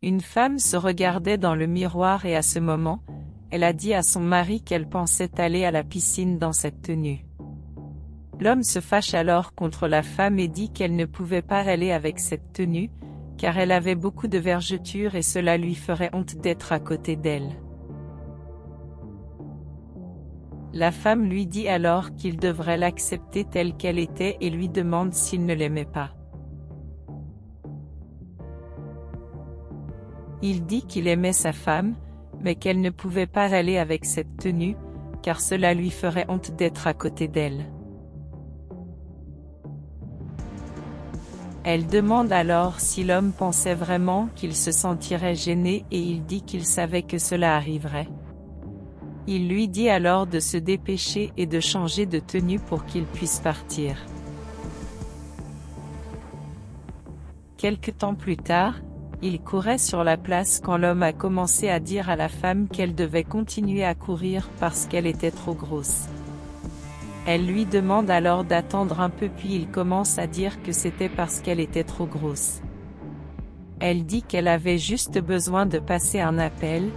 Une femme se regardait dans le miroir et à ce moment, elle a dit à son mari qu'elle pensait aller à la piscine dans cette tenue. L'homme se fâche alors contre la femme et dit qu'elle ne pouvait pas aller avec cette tenue, car elle avait beaucoup de vergetures et cela lui ferait honte d'être à côté d'elle. La femme lui dit alors qu'il devrait l'accepter telle qu'elle était et lui demande s'il ne l'aimait pas. Il dit qu'il aimait sa femme, mais qu'elle ne pouvait pas aller avec cette tenue, car cela lui ferait honte d'être à côté d'elle. Elle demande alors si l'homme pensait vraiment qu'il se sentirait gêné et il dit qu'il savait que cela arriverait. Il lui dit alors de se dépêcher et de changer de tenue pour qu'il puisse partir. Quelque temps plus tard, il courait sur la place quand l'homme a commencé à dire à la femme qu'elle devait continuer à courir parce qu'elle était trop grosse. Elle lui demande alors d'attendre un peu puis il commence à dire que c'était parce qu'elle était trop grosse. Elle dit qu'elle avait juste besoin de passer un appel,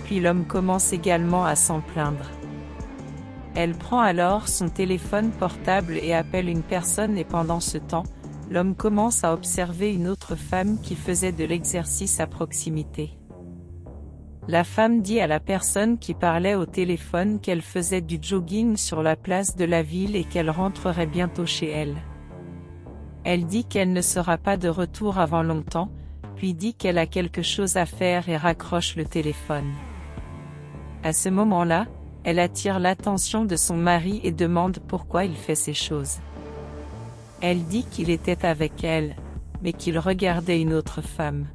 puis l'homme commence également à s'en plaindre. Elle prend alors son téléphone portable et appelle une personne et pendant ce temps, l'homme commence à observer une autre femme qui faisait de l'exercice à proximité. La femme dit à la personne qui parlait au téléphone qu'elle faisait du jogging sur la place de la ville et qu'elle rentrerait bientôt chez elle. Elle dit qu'elle ne sera pas de retour avant longtemps, puis dit qu'elle a quelque chose à faire et raccroche le téléphone. À ce moment-là, elle attire l'attention de son mari et demande pourquoi il fait ces choses. Elle dit qu'il était avec elle, mais qu'il regardait une autre femme.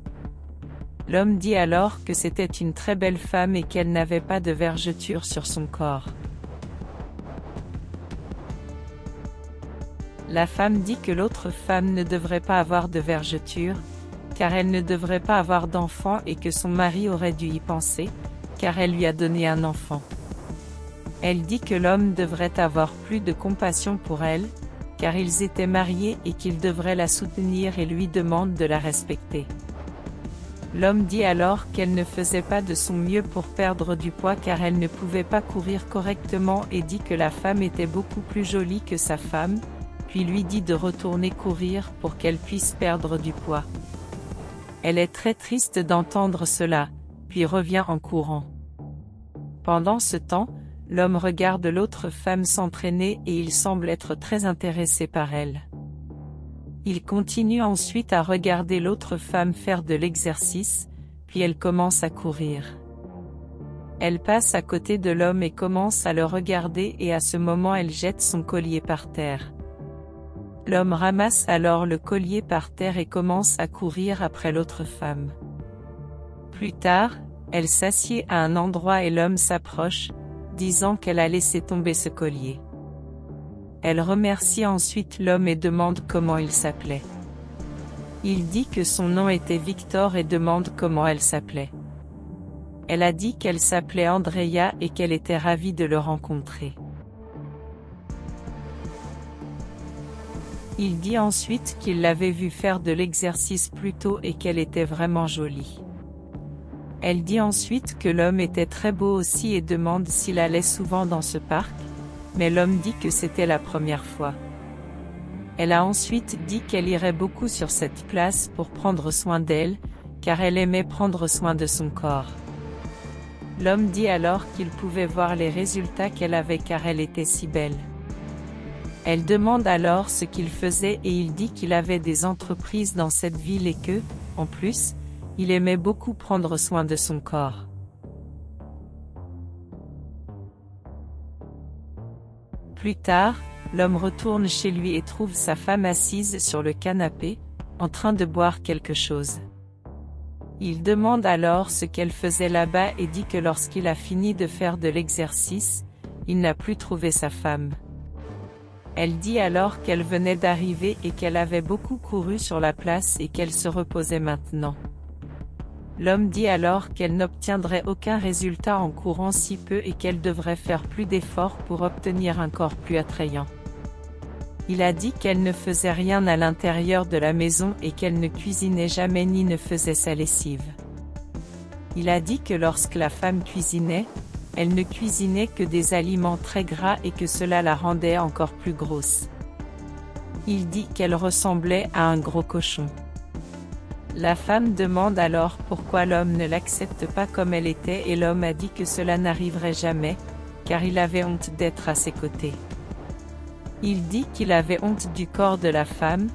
L'homme dit alors que c'était une très belle femme et qu'elle n'avait pas de vergeture sur son corps. La femme dit que l'autre femme ne devrait pas avoir de vergeture, car elle ne devrait pas avoir d'enfant et que son mari aurait dû y penser, car elle lui a donné un enfant. Elle dit que l'homme devrait avoir plus de compassion pour elle, car ils étaient mariés et qu'il devrait la soutenir et lui demande de la respecter. L'homme dit alors qu'elle ne faisait pas de son mieux pour perdre du poids car elle ne pouvait pas courir correctement et dit que la femme était beaucoup plus jolie que sa femme, puis lui dit de retourner courir pour qu'elle puisse perdre du poids. Elle est très triste d'entendre cela, puis revient en courant. Pendant ce temps, l'homme regarde l'autre femme s'entraîner et il semble être très intéressé par elle. Il continue ensuite à regarder l'autre femme faire de l'exercice, puis elle commence à courir. Elle passe à côté de l'homme et commence à le regarder et à ce moment elle jette son collier par terre. L'homme ramasse alors le collier par terre et commence à courir après l'autre femme. Plus tard, elle s'assied à un endroit et l'homme s'approche, disant qu'elle a laissé tomber ce collier. Elle remercie ensuite l'homme et demande comment il s'appelait. Il dit que son nom était Victor et demande comment elle s'appelait. Elle a dit qu'elle s'appelait Andrea et qu'elle était ravie de le rencontrer. Il dit ensuite qu'il l'avait vue faire de l'exercice plus tôt et qu'elle était vraiment jolie. Elle dit ensuite que l'homme était très beau aussi et demande s'il allait souvent dans ce parc, mais l'homme dit que c'était la première fois. Elle a ensuite dit qu'elle irait beaucoup sur cette place pour prendre soin d'elle, car elle aimait prendre soin de son corps. L'homme dit alors qu'il pouvait voir les résultats qu'elle avait car elle était si belle. Elle demande alors ce qu'il faisait et il dit qu'il avait des entreprises dans cette ville et que, en plus, il aimait beaucoup prendre soin de son corps. Plus tard, l'homme retourne chez lui et trouve sa femme assise sur le canapé, en train de boire quelque chose. Il demande alors ce qu'elle faisait là-bas et dit que lorsqu'il a fini de faire de l'exercice, il n'a plus trouvé sa femme. Elle dit alors qu'elle venait d'arriver et qu'elle avait beaucoup couru sur la place et qu'elle se reposait maintenant. L'homme dit alors qu'elle n'obtiendrait aucun résultat en courant si peu et qu'elle devrait faire plus d'efforts pour obtenir un corps plus attrayant. Il a dit qu'elle ne faisait rien à l'intérieur de la maison et qu'elle ne cuisinait jamais ni ne faisait sa lessive. Il a dit que lorsque la femme cuisinait, elle ne cuisinait que des aliments très gras et que cela la rendait encore plus grosse. Il dit qu'elle ressemblait à un gros cochon. La femme demande alors pourquoi l'homme ne l'accepte pas comme elle était et l'homme a dit que cela n'arriverait jamais, car il avait honte d'être à ses côtés. Il dit qu'il avait honte du corps de la femme,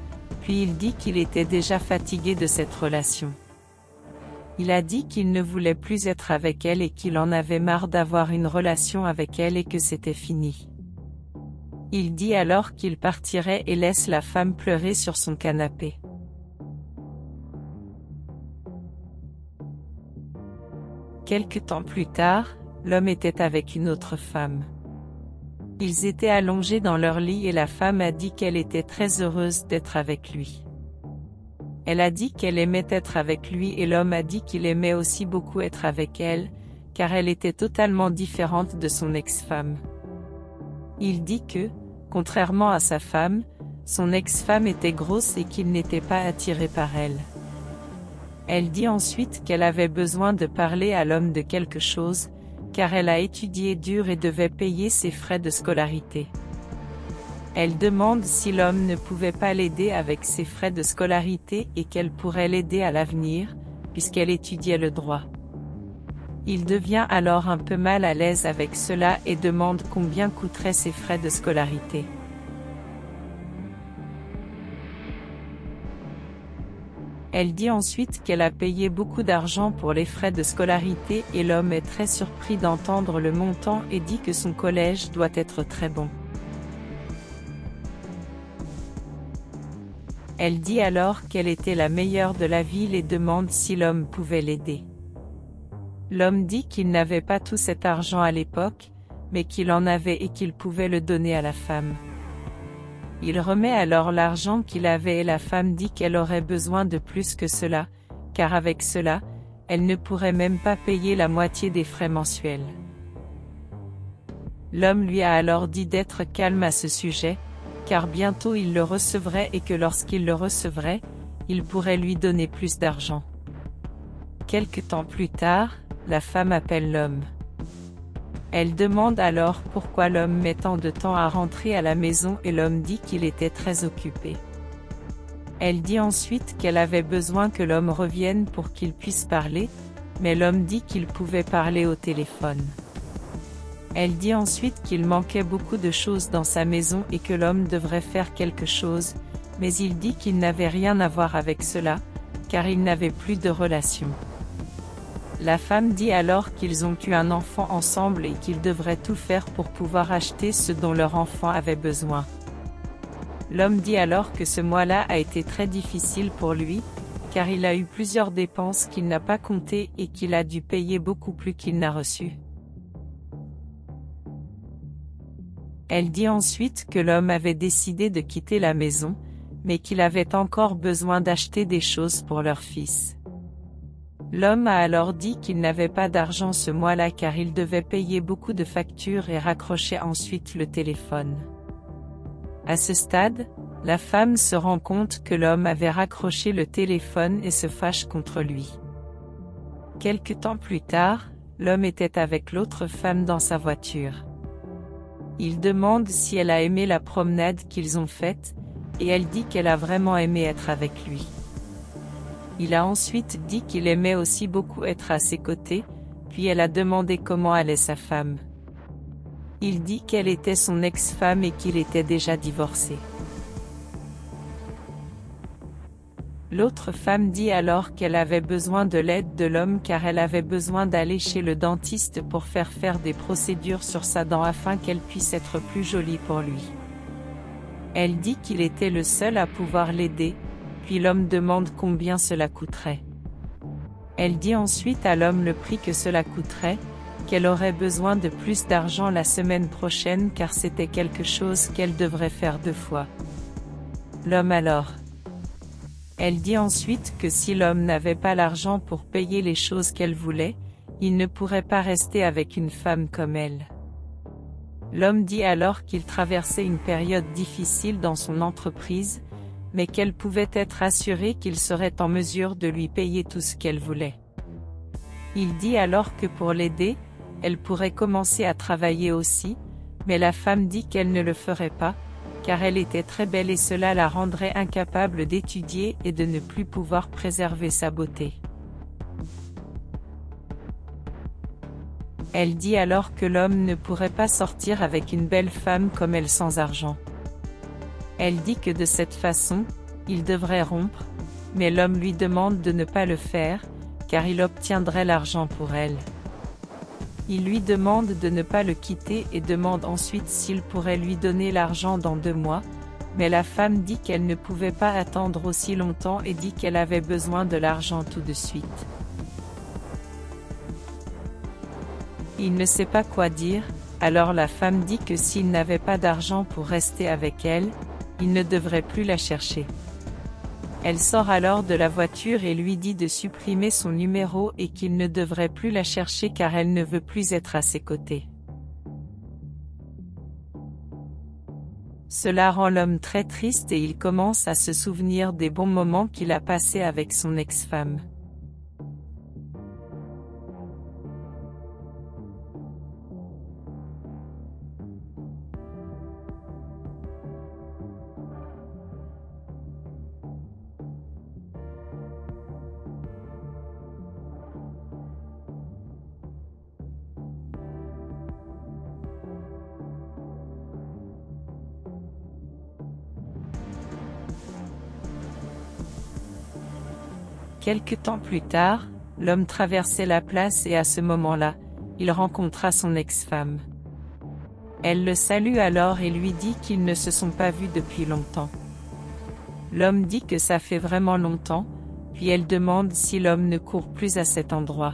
puis il dit qu'il était déjà fatigué de cette relation. Il a dit qu'il ne voulait plus être avec elle et qu'il en avait marre d'avoir une relation avec elle et que c'était fini. Il dit alors qu'il partirait et laisse la femme pleurer sur son canapé. Quelque temps plus tard, l'homme était avec une autre femme. Ils étaient allongés dans leur lit et la femme a dit qu'elle était très heureuse d'être avec lui. Elle a dit qu'elle aimait être avec lui et l'homme a dit qu'il aimait aussi beaucoup être avec elle, car elle était totalement différente de son ex-femme. Il dit que, contrairement à sa femme, son ex-femme était grosse et qu'il n'était pas attiré par elle. Elle dit ensuite qu'elle avait besoin de parler à l'homme de quelque chose, car elle a étudié dur et devait payer ses frais de scolarité. Elle demande si l'homme ne pouvait pas l'aider avec ses frais de scolarité et qu'elle pourrait l'aider à l'avenir, puisqu'elle étudiait le droit. Il devient alors un peu mal à l'aise avec cela et demande combien coûteraient ses frais de scolarité. Elle dit ensuite qu'elle a payé beaucoup d'argent pour les frais de scolarité et l'homme est très surpris d'entendre le montant et dit que son collège doit être très bon. Elle dit alors qu'elle était la meilleure de la ville et demande si l'homme pouvait l'aider. L'homme dit qu'il n'avait pas tout cet argent à l'époque, mais qu'il en avait et qu'il pouvait le donner à la femme. Il remet alors l'argent qu'il avait et la femme dit qu'elle aurait besoin de plus que cela, car avec cela, elle ne pourrait même pas payer la moitié des frais mensuels. L'homme lui a alors dit d'être calme à ce sujet, car bientôt il le recevrait et que lorsqu'il le recevrait, il pourrait lui donner plus d'argent. Quelque temps plus tard, la femme appelle l'homme. Elle demande alors pourquoi l'homme met tant de temps à rentrer à la maison et l'homme dit qu'il était très occupé. Elle dit ensuite qu'elle avait besoin que l'homme revienne pour qu'il puisse parler, mais l'homme dit qu'il pouvait parler au téléphone. Elle dit ensuite qu'il manquait beaucoup de choses dans sa maison et que l'homme devrait faire quelque chose, mais il dit qu'il n'avait rien à voir avec cela, car il n'avait plus de relation. La femme dit alors qu'ils ont eu un enfant ensemble et qu'ils devraient tout faire pour pouvoir acheter ce dont leur enfant avait besoin. L'homme dit alors que ce mois-là a été très difficile pour lui, car il a eu plusieurs dépenses qu'il n'a pas comptées et qu'il a dû payer beaucoup plus qu'il n'a reçu. Elle dit ensuite que l'homme avait décidé de quitter la maison, mais qu'il avait encore besoin d'acheter des choses pour leur fils. L'homme a alors dit qu'il n'avait pas d'argent ce mois-là car il devait payer beaucoup de factures et raccrocher ensuite le téléphone. À ce stade, la femme se rend compte que l'homme avait raccroché le téléphone et se fâche contre lui. Quelque temps plus tard, l'homme était avec l'autre femme dans sa voiture. Il demande si elle a aimé la promenade qu'ils ont faite, et elle dit qu'elle a vraiment aimé être avec lui. Il a ensuite dit qu'il aimait aussi beaucoup être à ses côtés, puis elle a demandé comment allait sa femme. Il dit qu'elle était son ex-femme et qu'il était déjà divorcé. L'autre femme dit alors qu'elle avait besoin de l'aide de l'homme car elle avait besoin d'aller chez le dentiste pour faire des procédures sur sa dent afin qu'elle puisse être plus jolie pour lui. Elle dit qu'il était le seul à pouvoir l'aider, puis l'homme demande combien cela coûterait. Elle dit ensuite à l'homme le prix que cela coûterait, qu'elle aurait besoin de plus d'argent la semaine prochaine car c'était quelque chose qu'elle devrait faire 2 fois. L'homme alors. Elle dit ensuite que si l'homme n'avait pas l'argent pour payer les choses qu'elle voulait, il ne pourrait pas rester avec une femme comme elle. L'homme dit alors qu'il traversait une période difficile dans son entreprise, mais qu'elle pouvait être assurée qu'il serait en mesure de lui payer tout ce qu'elle voulait. Il dit alors que pour l'aider, elle pourrait commencer à travailler aussi, mais la femme dit qu'elle ne le ferait pas, car elle était très belle et cela la rendrait incapable d'étudier et de ne plus pouvoir préserver sa beauté. Elle dit alors que l'homme ne pourrait pas sortir avec une belle femme comme elle sans argent. Elle dit que de cette façon, il devrait rompre, mais l'homme lui demande de ne pas le faire, car il obtiendrait l'argent pour elle. Il lui demande de ne pas le quitter et demande ensuite s'il pourrait lui donner l'argent dans 2 mois, mais la femme dit qu'elle ne pouvait pas attendre aussi longtemps et dit qu'elle avait besoin de l'argent tout de suite. Il ne sait pas quoi dire, alors la femme dit que s'il n'avait pas d'argent pour rester avec elle, il ne devrait plus la chercher. Elle sort alors de la voiture et lui dit de supprimer son numéro et qu'il ne devrait plus la chercher car elle ne veut plus être à ses côtés. Cela rend l'homme très triste et il commence à se souvenir des bons moments qu'il a passés avec son ex-femme. Quelque temps plus tard, l'homme traversait la place et à ce moment-là, il rencontra son ex-femme. Elle le salue alors et lui dit qu'ils ne se sont pas vus depuis longtemps. L'homme dit que ça fait vraiment longtemps, puis elle demande si l'homme ne court plus à cet endroit.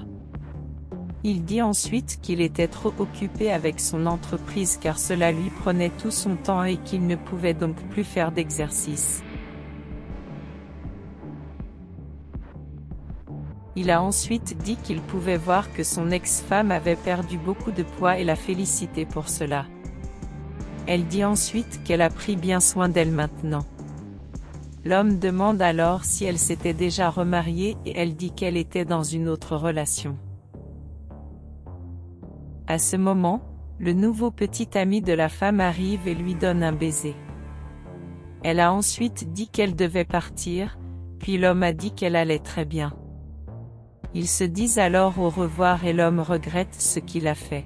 Il dit ensuite qu'il était trop occupé avec son entreprise car cela lui prenait tout son temps et qu'il ne pouvait donc plus faire d'exercice. Il a ensuite dit qu'il pouvait voir que son ex-femme avait perdu beaucoup de poids et l'a félicité pour cela. Elle dit ensuite qu'elle a pris bien soin d'elle maintenant. L'homme demande alors si elle s'était déjà remariée et elle dit qu'elle était dans une autre relation. À ce moment, le nouveau petit ami de la femme arrive et lui donne un baiser. Elle a ensuite dit qu'elle devait partir, puis l'homme a dit qu'elle allait très bien. Ils se disent alors au revoir et l'homme regrette ce qu'il a fait.